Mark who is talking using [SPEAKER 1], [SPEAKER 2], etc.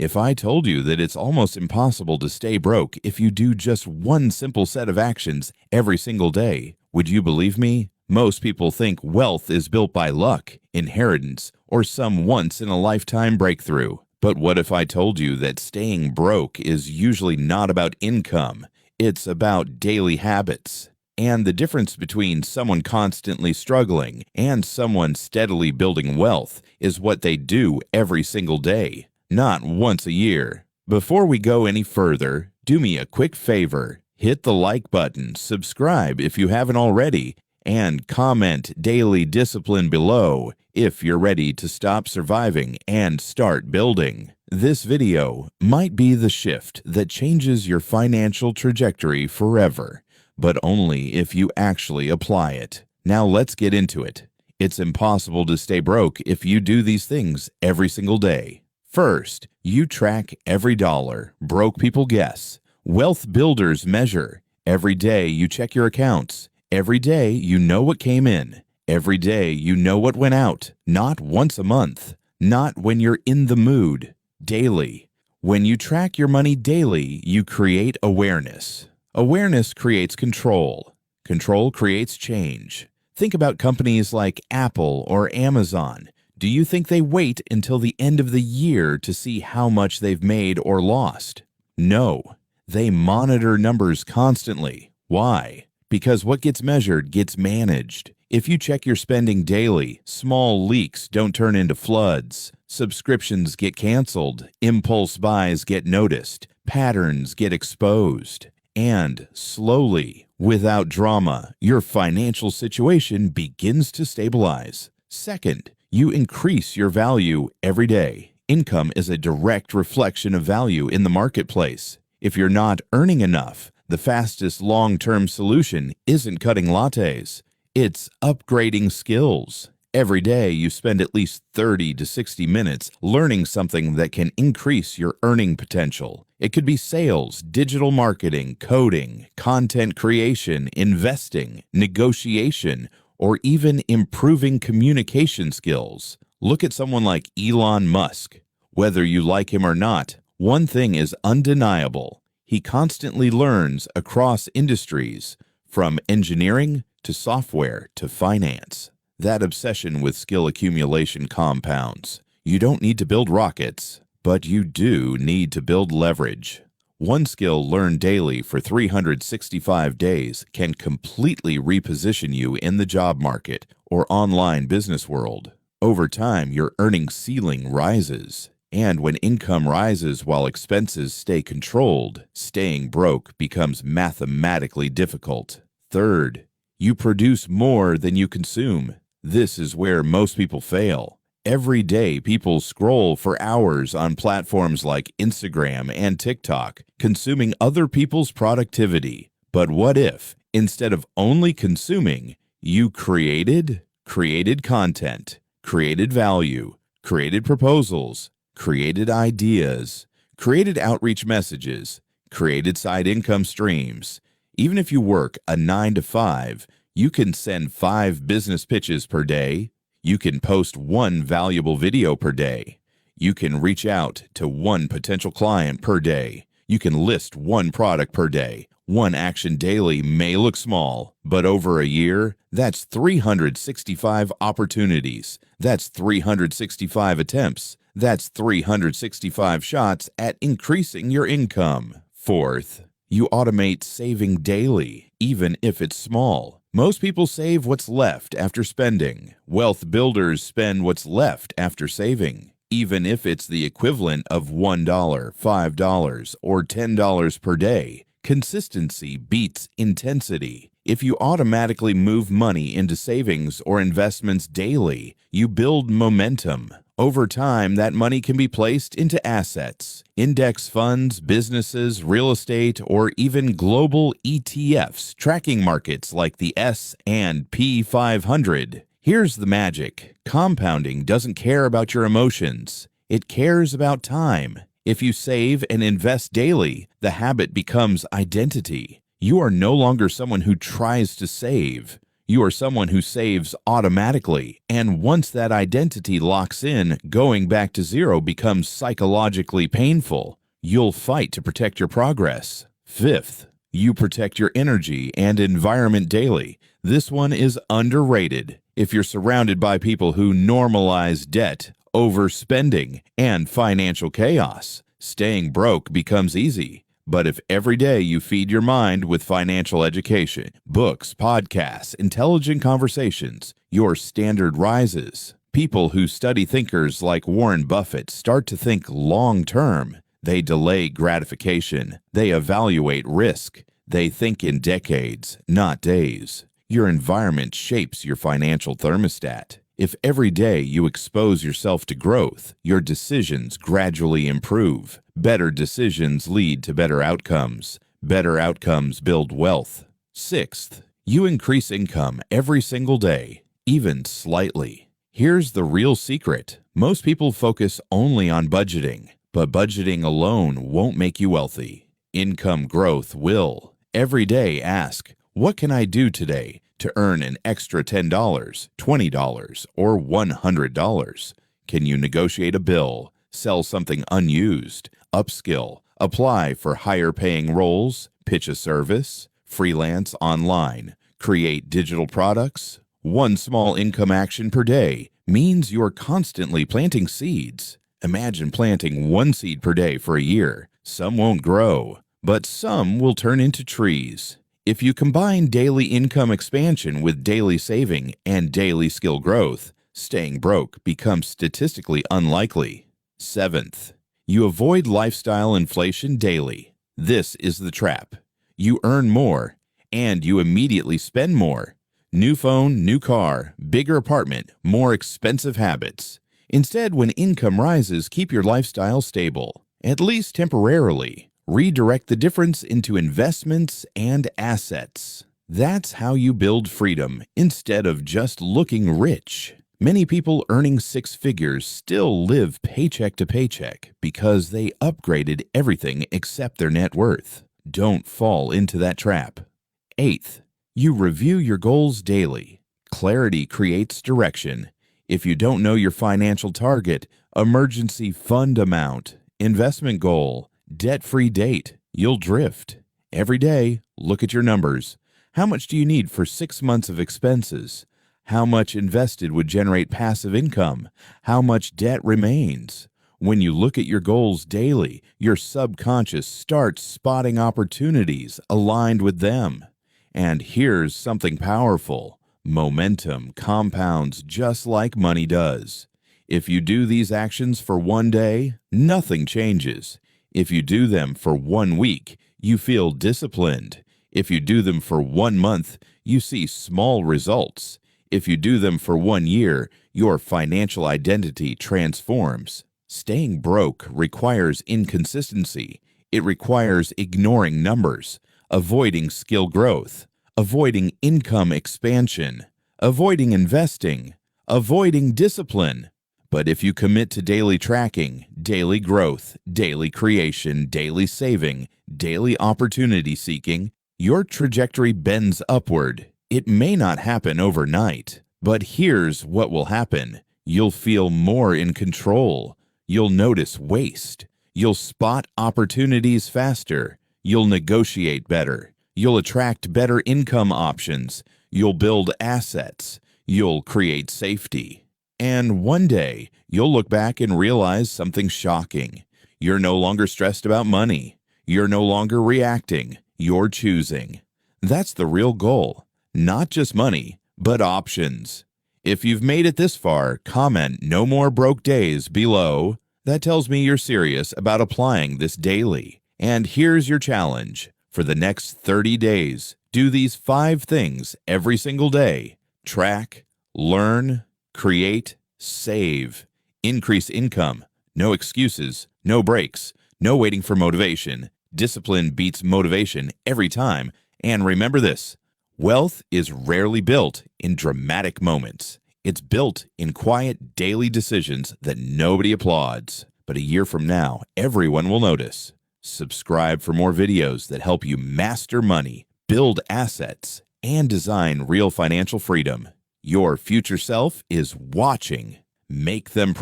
[SPEAKER 1] If I told you that it's almost impossible to stay broke if you do just one simple set of actions every single day, would you believe me? Most people think wealth is built by luck, inheritance, or some once-in-a-lifetime breakthrough. But what if I told you that staying broke is usually not about income? It's about daily habits. And the difference between someone constantly struggling and someone steadily building wealth is what they do every single day, not once a year. Before we go any further, do me a quick favor. Hit the like button, subscribe if you haven't already, and comment daily discipline below if you're ready to stop surviving and start building. This video might be the shift that changes your financial trajectory forever, but only if you actually apply it. Now let's get into it. It's impossible to stay broke if you do these things every single day. First, you track every dollar. Broke people guess. Wealth builders measure. Every day you check your accounts. Every day you know what came in. Every day you know what went out. Not once a month. Not when you're in the mood. Daily. When you track your money daily, you create awareness. Awareness creates control. Control creates change. Think about companies like Apple or Amazon. Do you think they wait until the end of the year to see how much they've made or lost? No. They monitor numbers constantly. Why? Because what gets measured gets managed. If you check your spending daily, small leaks don't turn into floods. Subscriptions get canceled. Impulse buys get noticed. Patterns get exposed. And slowly, without drama, your financial situation begins to stabilize. Second, you increase your value every day. Income is a direct reflection of value in the marketplace. If you're not earning enough, the fastest long-term solution isn't cutting lattes. It's upgrading skills. Every day you spend at least 30 to 60 minutes learning something that can increase your earning potential. It could be sales, digital marketing, coding, content creation, investing, negotiation, or even improving communication skills. Look at someone like Elon Musk. Whether you like him or not, one thing is undeniable. He constantly learns across industries, from engineering to software to finance. That obsession with skill accumulation compounds. You don't need to build rockets, but you do need to build leverage. One skill learned daily for 365 days can completely reposition you in the job market or online business world. Over time, your earning ceiling rises. And when income rises while expenses stay controlled, staying broke becomes mathematically difficult. Third, you produce more than you consume. This is where most people fail. Every day, people scroll for hours on platforms like Instagram and TikTok, consuming other people's productivity. But what if, instead of only consuming, you created content, created value, created proposals, created ideas, created outreach messages, created side income streams? Even if you work a 9 to 5, you can send 5 business pitches per day. You can post 1 valuable video per day. You can reach out to 1 potential client per day. You can list 1 product per day. 1 action daily may look small, but over a year, that's 365 opportunities. That's 365 attempts. That's 365 shots at increasing your income. Fourth, you automate saving daily, even if it's small. Most people save what's left after spending. Wealth builders spend what's left after saving, even if it's the equivalent of $1, $5, or $10 per day. Consistency beats intensity. If you automatically move money into savings or investments daily, you build momentum. Over time, that money can be placed into assets, index funds, businesses, real estate, or even global ETFs tracking markets like the S&P 500. Here's the magic. Compounding doesn't care about your emotions. It cares about time. If you save and invest daily, the habit becomes identity. You are no longer someone who tries to save. You are someone who saves automatically, and once that identity locks in, going back to zero becomes psychologically painful. You'll fight to protect your progress. Fifth, you protect your energy and environment daily. This one is underrated. If you're surrounded by people who normalize debt, overspending, and financial chaos, staying broke becomes easy. But if every day you feed your mind with financial education, books, podcasts, intelligent conversations, your standard rises. People who study thinkers like Warren Buffett start to think long-term. They delay gratification. They evaluate risk. They think in decades, not days. Your environment shapes your financial thermostat. If every day you expose yourself to growth, your decisions gradually improve. Better decisions lead to better outcomes. Better outcomes build wealth. Sixth, you increase income every single day, even slightly. Here's the real secret. Most people focus only on budgeting, but budgeting alone won't make you wealthy. Income growth will. Every day ask, what can I do today to earn an extra $10, $20, or $100? Can you negotiate a bill, sell something unused, upskill, apply for higher-paying roles, pitch a service, freelance online, create digital products? One small income action per day means you're constantly planting seeds. Imagine planting one seed per day for a year. Some won't grow, but some will turn into trees. If you combine daily income expansion with daily saving and daily skill growth, staying broke becomes statistically unlikely. Seventh, you avoid lifestyle inflation daily. This is the trap. You earn more, and you immediately spend more. New phone, new car, bigger apartment, more expensive habits. Instead, when income rises, keep your lifestyle stable, at least temporarily. Redirect the difference into investments and assets. That's how you build freedom instead of just looking rich. Many people earning six figures still live paycheck to paycheck because they upgraded everything except their net worth. Don't fall into that trap. Eighth, you review your goals daily. Clarity creates direction. If you don't know your financial target, emergency fund amount, investment goal, debt-free date, you'll drift. Every day, look at your numbers. How much do you need for 6 months of expenses? How much invested would generate passive income? How much debt remains? When you look at your goals daily, your subconscious starts spotting opportunities aligned with them. And here's something powerful. Momentum compounds just like money does. If you do these actions for one day, nothing changes. If you do them for 1 week, you feel disciplined. If you do them for 1 month, you see small results. If you do them for 1 year, your financial identity transforms. Staying broke requires inconsistency. It requires ignoring numbers, avoiding skill growth, avoiding income expansion, avoiding investing, avoiding discipline. But if you commit to daily tracking, daily growth, daily creation, daily saving, daily opportunity seeking, your trajectory bends upward. It may not happen overnight, but here's what will happen. You'll feel more in control. You'll notice waste. You'll spot opportunities faster. You'll negotiate better. You'll attract better income options. You'll build assets. You'll create safety. And one day, you'll look back and realize something shocking. You're no longer stressed about money. You're no longer reacting. You're choosing. That's the real goal. Not just money, but options. If you've made it this far, comment "No more broke days" below. That tells me you're serious about applying this daily. And here's your challenge. For the next 30 days, do these 5 things every single day. Track, learn, create, save, increase income, no excuses, no breaks, no waiting for motivation. Discipline beats motivation every time. And remember this, wealth is rarely built in dramatic moments. It's built in quiet daily decisions that nobody applauds. But a year from now, everyone will notice. Subscribe for more videos that help you master money, build assets, and design real financial freedom. Your future self is watching. Make them